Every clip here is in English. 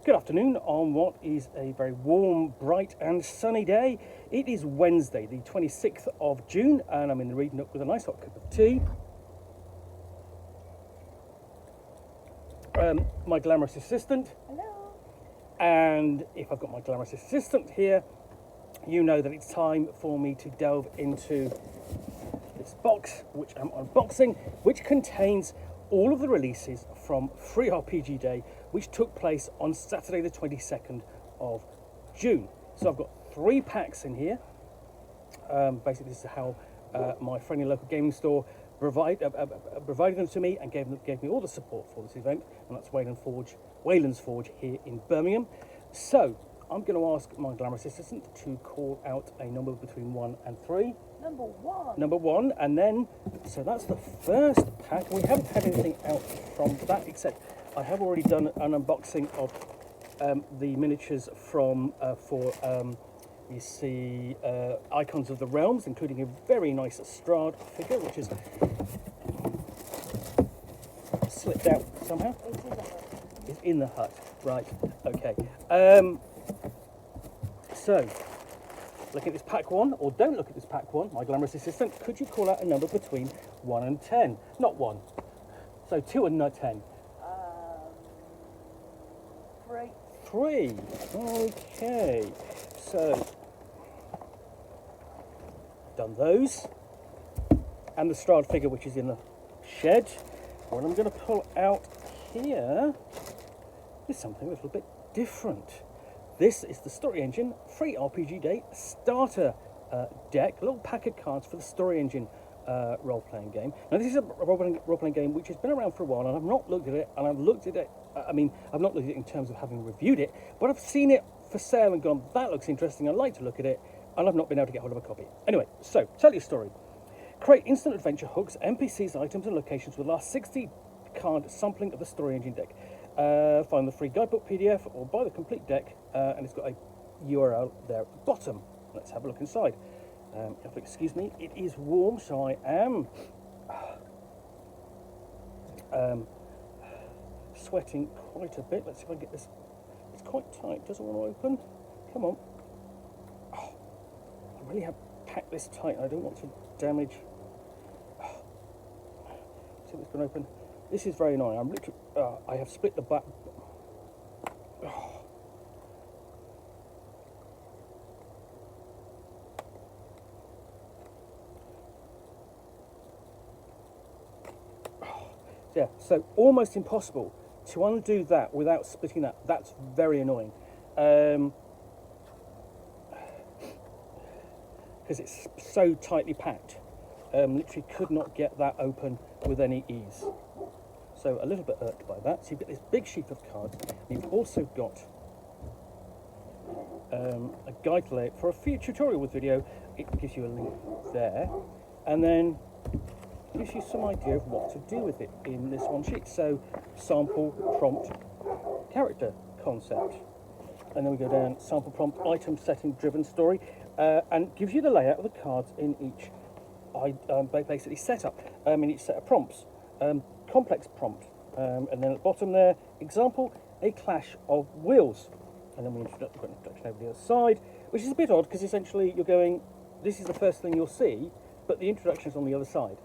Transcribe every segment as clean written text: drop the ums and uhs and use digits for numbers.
Good afternoon on what is a very warm, bright and sunny day. It is Wednesday, the 26th of June, and I'm in the read nook with a nice hot cup of tea. My glamorous assistant. Hello. And if I've got my glamorous assistant here, you know that it's time for me to delve into this box, which I'm unboxing, which contains all of the releases from Free RPG Day, which took place on Saturday the 22nd of June. So I've got 3 packs in here. Basically, this is how my friendly local gaming store provided them to me and gave me all the support for this event, and that's Wayland's Forge here in Birmingham. So I'm going to ask my glamorous assistant to call out a number between 1 and 3. Number one, and then, so that's the first pack. We haven't had anything out from that, except I have already done an unboxing of the miniatures from you see Icons of the Realms, including a very nice Strahd figure, which is slipped out somehow. It's in the hut, right? Okay. So, look at this pack 1, or don't look at this pack 1, my glamorous assistant. Could you call out a number between 1 and 10? Not 1. So 2 and not 10. 3. 3. Okay. So, done those. And the Strahd figure, which is in the shed. What I'm going to pull out here is something a little bit different. This is the Story Engine Free RPG Day starter deck, a little pack of cards for the Story Engine role-playing game. Now, this is a role-playing game which has been around for a while, and I've not looked at it, and I've looked at it, I've not looked at it in terms of having reviewed it, but I've seen it for sale and gone, that looks interesting, I'd like to look at it, and I've not been able to get hold of a copy. Anyway, so, tell your story. Create instant adventure hooks, NPCs, items, and locations with the last 60 card sampling of the Story Engine deck. Find the free guidebook PDF or buy the complete deck, and it's got a URL there at the bottom. Let's have a look inside. If you'll excuse me, it is warm, so I am sweating quite a bit. Let's see if I can get this. It's quite tight, doesn't want to open. Come on. Oh, I really have packed this tight. I don't want to damage. See if it's going to open. This is very annoying. I'm literally, I have split the back. Oh. Yeah, so almost impossible to undo that without splitting that. That's very annoying. Because it's so tightly packed. Literally could not get that open with any ease. So a little bit irked by that. So you've got this big sheet of cards. You've also got a guide layout for a future tutorial with video. It gives you a link there, and then gives you some idea of what to do with it in this one sheet. So sample, prompt, character concept, and then we go down sample, prompt, item, setting, driven, story, and gives you the layout of the cards in each basically setup, in each set of prompts. Complex prompt, and then at the bottom there, example, a clash of wheels, and then we've got an introduction over the other side, which is a bit odd because essentially you're going, this is the first thing you'll see, but the introduction is on the other side,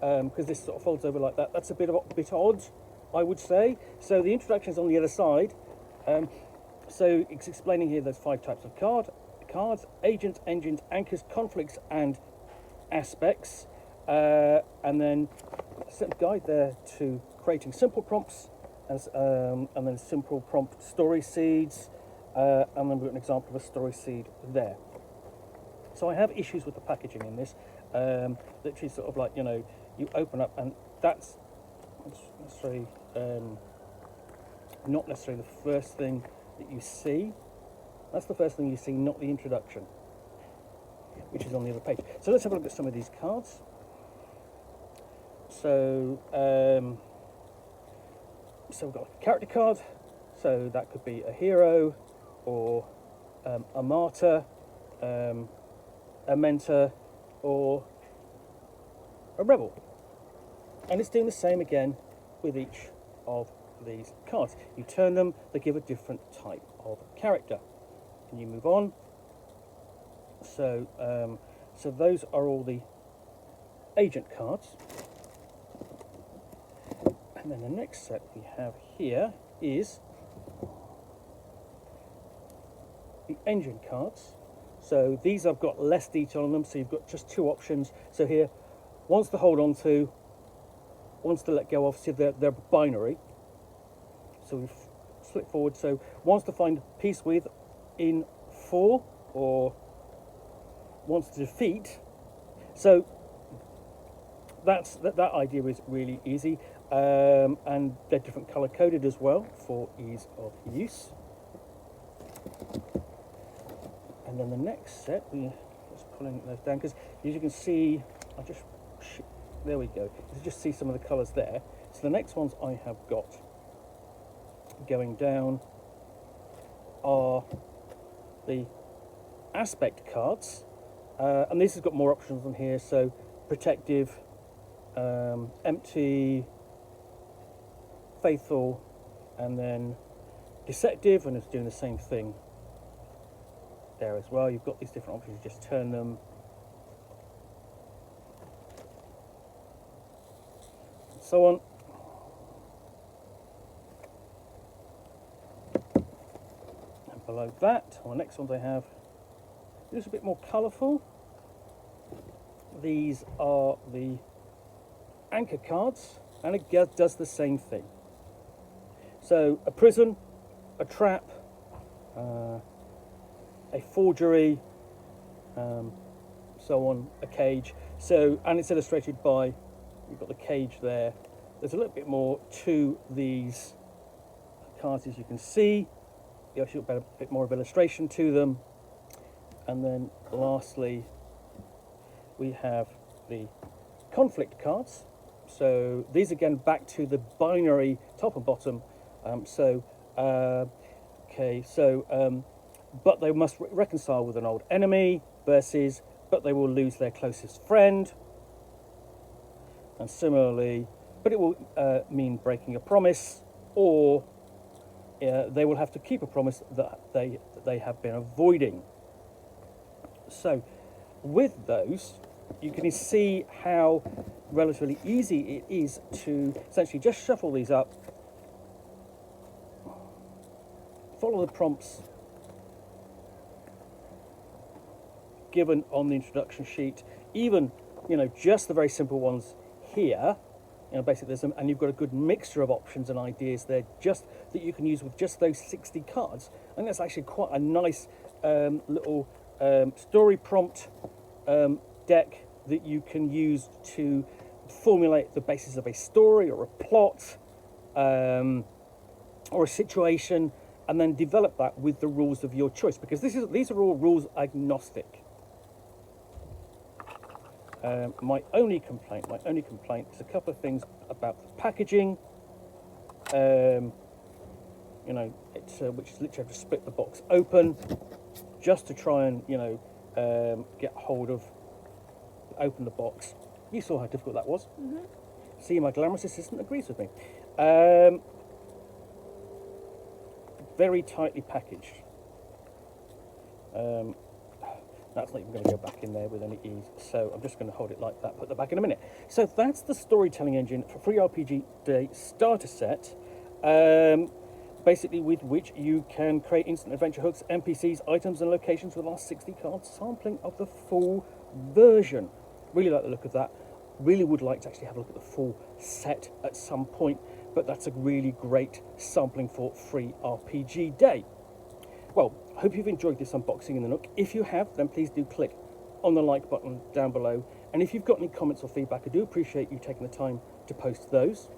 because this sort of folds over like that. That's a bit odd, I would say. So the introduction is on the other side. So it's explaining here there's 5 types of cards: agents, engines, anchors, conflicts, and aspects, and then a simple guide there to creating simple prompts, and then simple prompt story seeds, and then we've got an example of a story seed there. So I have issues with the packaging in this. Literally sort of like, you know, you open up and that's necessarily not necessarily the first thing that you see. That's the first thing you see, not the introduction, which is on the other page. So let's have a look at some of these cards. So, so we've got a character card. So that could be a hero, or a martyr, a mentor, or a rebel. And it's doing the same again with each of these cards. You turn them, they give a different type of character. And you move on. So, so those are all the agent cards. And then the next set we have here is the engine cards. So these have got less detail on them, so you've got just two options. So here, one's to hold on to, one's to let go of. See, they're binary. So we flip forward. So one's to find peace with in 4, or one's to defeat. So that idea is really easy, and they're different color coded as well for ease of use. And then the next set, we just pulling those down because as you can see, there we go. You just see some of the colours there. So the next ones I have got going down are the aspect cards, and this has got more options on here. So protective, empty, faithful, and then deceptive, and it's doing the same thing there as well. You've got these different options. You just turn them, and so on. And below that, on the next ones I have, a little bit more colourful. These are the anchor cards, and it does the same thing. So a prison, a trap, a forgery, so on, a cage. So, and it's illustrated by, you've got the cage there. There's a little bit more to these cards, as you can see. You actually got a bit more of illustration to them. And then lastly, we have the conflict cards. So these again back to the binary top and bottom. But they must reconcile with an old enemy versus, but they will lose their closest friend. And similarly, but it will mean breaking a promise, or they will have to keep a promise that they have been avoiding. So with those, you can see how relatively easy it is to essentially just shuffle these up, follow the prompts given on the introduction sheet, even, you know, just the very simple ones here, you know, basically there's and you've got a good mixture of options and ideas there just that you can use with just those 60 cards. And that's actually quite a nice little story prompt deck that you can use to formulate the basis of a story or a plot or a situation, and then develop that with the rules of your choice, because these are all rules agnostic. My only complaint is a couple of things about the packaging. You know, which is literally have to split the box open just to try and, you know, get hold of, open the box. You saw how difficult that was. Mm-hmm. See, my glamorous assistant agrees with me. Very tightly packaged. That's not even going to go back in there with any ease, so I'm just going to hold it like that, put that back in a minute. So that's the storytelling engine for Free RPG Day starter set, basically with which you can create instant adventure hooks, NPCs, items and locations with the last 60 cards sampling of the full version. Really like the look of that. Really would like to actually have a look at the full set at some point, but that's a really great sampling for Free RPG Day. Well, I hope you've enjoyed this unboxing in the Nook. If you have, then please do click on the like button down below. And if you've got any comments or feedback, I do appreciate you taking the time to post those.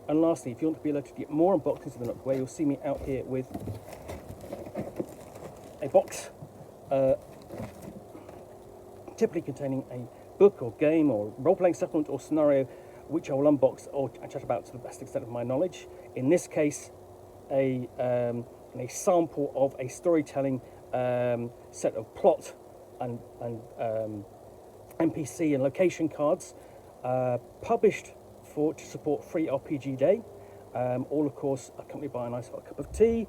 And lastly, if you want to be alerted to get more unboxings in the Nook, where you'll see me out here with a box, typically containing a book or game or role-playing supplement or scenario, which I will unbox or chat about to the best extent of my knowledge. In this case, a sample of a storytelling set of plot and NPC and location cards, published to support Free RPG Day, all of course accompanied by a nice hot cup of tea,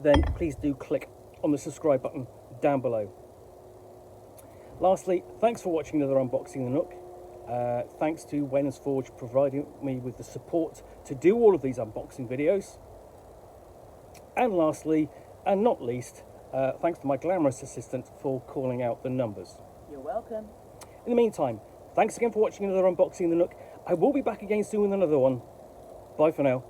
then please do click on the subscribe button down below. Lastly, thanks for watching another unboxing of the Nook. Thanks to Wayland's Forge providing me with the support to do all of these unboxing videos. And lastly, and not least, thanks to my glamorous assistant for calling out the numbers. You're welcome. In the meantime, thanks again for watching another unboxing of the Nook. I will be back again soon with another one. Bye for now.